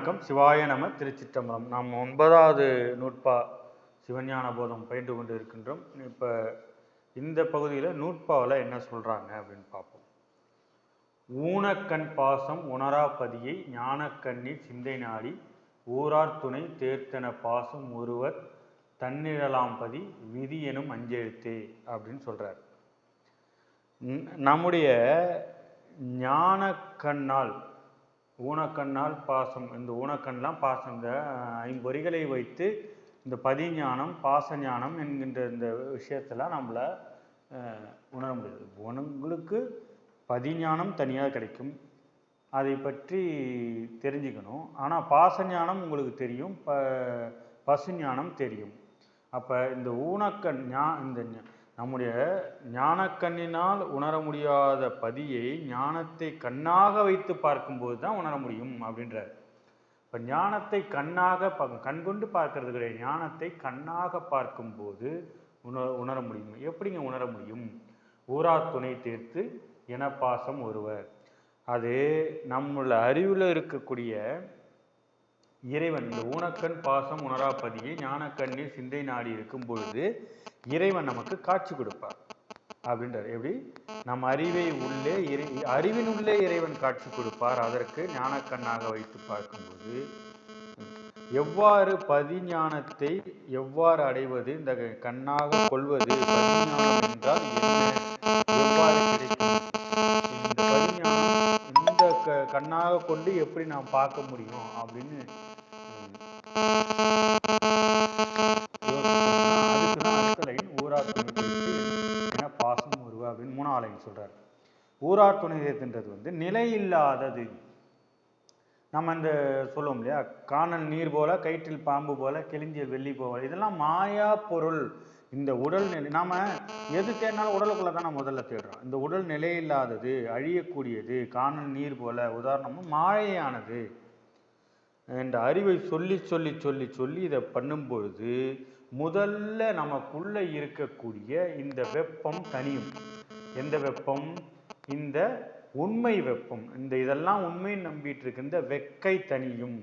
வணக்கம். சிவாய நம. திருச்சிற்றம்பலம். நாம் 9வது நூற்பா சிவஞான போதம் பயின்று கொண்டு இருக்கின்றோம். இப்போ இந்த பகுதியில் நூற்பாவில் என்ன சொல்கிறாங்க அப்படின்னு பார்ப்போம். ஊனக்கண் பாசம் உணராப்பதியை ஞானக்கண்ணீர் சிந்தை நாடி ஊரார் துணை தேர்த்தன பாசம் ஒருவர் தன்னிழலாம்பதி விதி எனும் அஞ்செழுத்தே அப்படின்னு சொல்கிறார். நம்முடைய ஞானக்கண்ணால் ஊனக்கண்ணால் பாசம், இந்த ஊனக்கண்ணெலாம் பாசம், இந்த ஐம்பொறிகளை வைத்து இந்த பதிஞானம் பாசஞானம் என்கின்ற இந்த விஷயத்தெல்லாம் நம்மளை உணர முடியாது. உங்களுக்கு பதிஞானம் தனியாக கிடைக்கும், அதை பற்றி தெரிஞ்சுக்கணும். ஆனால் பாசஞானம் உங்களுக்கு தெரியும், பசுஞானம் தெரியும். அப்போ இந்த ஊனக்கண் இந்த நம்முடைய ஞானக்கண்ணினால் உணர முடியாத பதியை ஞானத்தை கண்ணாக வைத்து பார்க்கும்போது தான் உணர முடியும் அப்படின்றார். இப்போ ஞானத்தை கண்ணாக கண் கொண்டு பார்க்கறது கிடையாது, ஞானத்தை கண்ணாக பார்க்கும்போது உணர முடியும். எப்படிங்க உணர முடியும்? ஊரார் துணை தேர்த்து என பாசம் ஒருவர். அது நம்மள அறிவில் இருக்கக்கூடிய இறைவன், இந்த ஊனக்கண் பாசம் உணராப்பதியை ஞானக்கண்ணில் சிந்தை நாடி இருக்கும் பொழுது இறைவன் நமக்கு காட்சி கொடுப்பார் அப்படின்றார். எப்படி? நம் அறிவை உள்ளே அறிவின் உள்ளே இறைவன் காட்சி கொடுப்பார். அதற்கு ஞானக்கண்ணாக வைத்து பார்க்கும்போது எவ்வாறு பதிஞானத்தை எவ்வாறு அடைவது, இந்த கண்ணாக கொள்வது, பதிஞானம் என்றால் என்ன, எவ்வாறு கிடைக்கும், இந்த பதிஞானம் இந்த கண்ணாக கொண்டு எப்படி நாம் பார்க்க முடியும் அப்படின்னு பாசம் ஒருவ அப்படின்னு 3வது லைன் சொல்றாரு. ஊரார் துணை தேர்த்துன்றது நிலை இல்லாதது. நம்ம இந்த சொல்லுவோம் இல்லையா, காணல் நீர் போல, கயிற்றில் பாம்பு போல, கிழிஞ்சில் வெள்ளி போல, இதெல்லாம் மாயா பொருள். இந்த உடல் நிலை நாம எது தேடினாலும் உடலுக்குள்ள தான் நம்ம முதல்ல தேடுறோம். இந்த உடல் நிலையில்லாதது, அழியக்கூடியது, காணல் நீர் போல, உதாரணமும் மாயையானது என்ற அறிவை சொல்லி சொல்லி சொல்லி சொல்லி இதை பண்ணும் பொழுது முதல்ல நமக்குள்ள இருக்கக்கூடிய இந்த வெப்பம் தனியும். எந்த வெப்பம்? இந்த உண்மை வெப்பம். இந்த இதெல்லாம் உண்மைன்னு நம்பிட்டு இருக்கு இந்த வெக்கை தனியும்.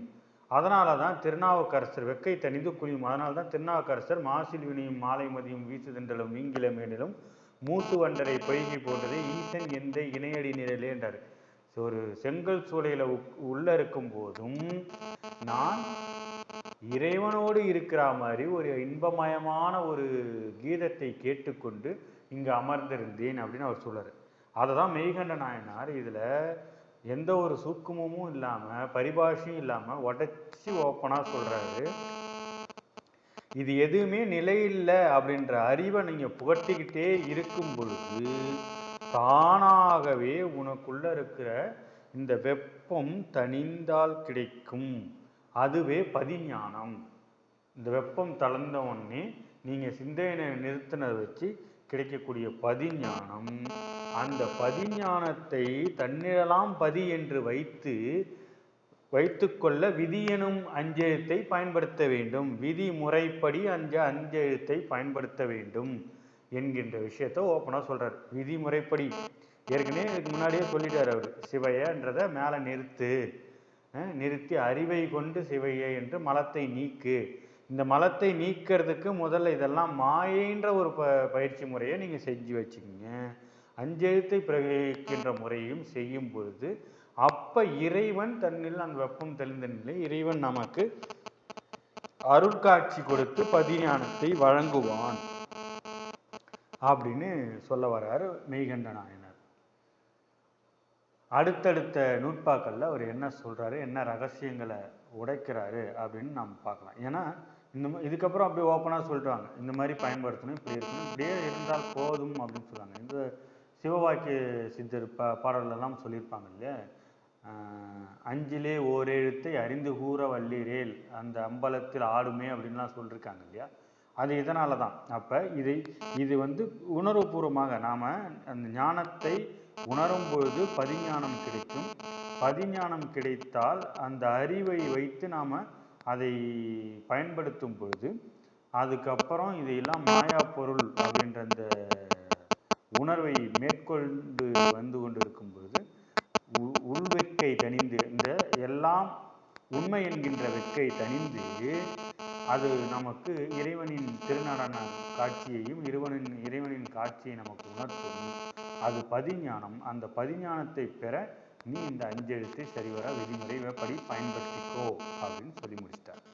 அதனால தான் திருநாவுக்கரசர் வெக்கை தனிந்து குளியும். அதனால தான் திருநாவுக்கரசர் மாசில் வினியும் மாலை மதியும் வீசுதென்றலும் வீங்கில மேனிலும் மூசு வண்டரை பொய்கை போன்றதை ஈசன் எந்த இணையடி நிழலே என்றார். ஒரு செங்கல் சூளையில உள்ள இருக்கும் போதும் நான் இறைவனோடு இருக்கிற மாதிரி ஒரு இன்பமயமான ஒரு கீதத்தை கேட்டுக்கொண்டு இங்கு அமர்ந்திருந்தேன் அப்படின்னு அவர் சொல்றாரு. அதை தான் மெய்கண்ட நாயனார் இதுல எந்த ஒரு சூக்குமமும் இல்லாம பரிபாஷையும் இல்லாம உடைச்சி ஓப்பனா சொல்றாரு. இது எதுவுமே நிலையில்லை அப்படின்ற அறிவை நீங்க புகட்டிக்கிட்டே இருக்கும் பொழுது தானாகவே உனக்குள்ள இருக்கிற இந்த வெப்பம் தணிந்தால் கிடைக்கும், அதுவே பதிஞானம். இந்த வெப்பம் தளர்ந்த உடனே நீங்க சிந்தனை நிறுத்தினதை வச்சு கிடைக்கக்கூடிய பதிஞானம். அந்த பதிஞானத்தை தன்னிழலாம் பதி என்று வைத்துக்கொள்ள விதி எனும் அஞ்செழுத்தை பயன்படுத்த வேண்டும். விதி முறைப்படி அஞ்செழுத்தை பயன்படுத்த வேண்டும் என்கின்ற விஷயத்த ஓப்பனா சொல்றாரு. விதிமுறைப்படி ஏற்கனவே இதுக்கு முன்னாடியே சொல்லிட்டார் அவர். சிவையன்றதை மேலே நிறுத்தி அறிவை கொண்டு சிவைய என்று மலத்தை நீக்கு. இந்த மலத்தை நீக்கிறதுக்கு முதல்ல இதெல்லாம் மாயைன்ற ஒரு பயிற்சி முறையை நீங்கள் செஞ்சு வச்சுக்கிங்க. அஞ்செழுத்தை பிரயோகிக்கின்ற முறையும் செய்யும் பொழுது அப்போ இறைவன் தன்னில் அந்த வெப்பம் தெளிந்த நிலை இறைவன் நமக்கு அருட்காட்சி கொடுத்து பதிஞானத்தை வழங்குவான் அப்படின்னு சொல்ல வர்றாரு மெய்கண்ட நாயனார். அடுத்தடுத்த நூற்பாக்கள்ல அவர் என்ன சொல்றாரு, என்ன ரகசியங்களை உடைக்கிறாரு அப்படின்னு நாம் பார்க்கலாம். ஏன்னா இதுக்கப்புறம் அப்படியே ஓப்பனாக சொல்லிட்டாங்க, இந்த மாதிரி பயன்படுத்தணும், இப்படி இருக்கணும், இப்படியே இருந்தால் போதும் அப்படின்னு சொல்லுவாங்க. இந்த சிவவாக்கிய சித்தர் பாடலெல்லாம் சொல்லியிருப்பாங்க இல்லையா, அஞ்சிலே ஓரெழுத்தை அறிந்து கூற வல்லீரேல் அந்த அம்பலத்தில் ஆடுமே அப்படின்லாம் சொல்லியிருக்காங்க இல்லையா. அது இதனால தான். அப்போ இது உணர்வுபூர்வமாக நாம் அந்த ஞானத்தை உணரும் பொழுது பதிஞானம் கிடைக்கும். பதிஞானம் கிடைத்தால் அந்த அறிவை வைத்து நாம் அதை பயன்படுத்தும் பொழுது அதுக்கப்புறம் இதையெல்லாம் மாயா பொருள் அப்படின்ற அந்த உணர்வை மேற்கொண்டு வந்து கொண்டு இருக்கும் பொழுது உள்வெக்கை தணிந்து இந்த எல்லாம் உண்மை என்கின்ற வெட்கை தணிந்து அது நமக்கு இறைவனின் திருநடன காட்சியையும் இறைவனின் காட்சியை நமக்கு உணர்த்தும். அது பதிஞானம். அந்த பதிஞானத்தை பெற நீ இந்த 5 எழுத்தை சரிவர விதிமுறைப்படி பயன்படுத்திக்கோ அப்படின்னு சொல்லி முடிச்சிட்டார்.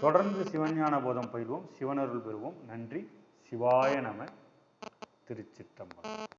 தொடர்ந்து சிவஞான போதம் பயில்வோம், சிவனருள் பெறுவோம். நன்றி. சிவாய நம. திருச்சிற்றம்பலம்.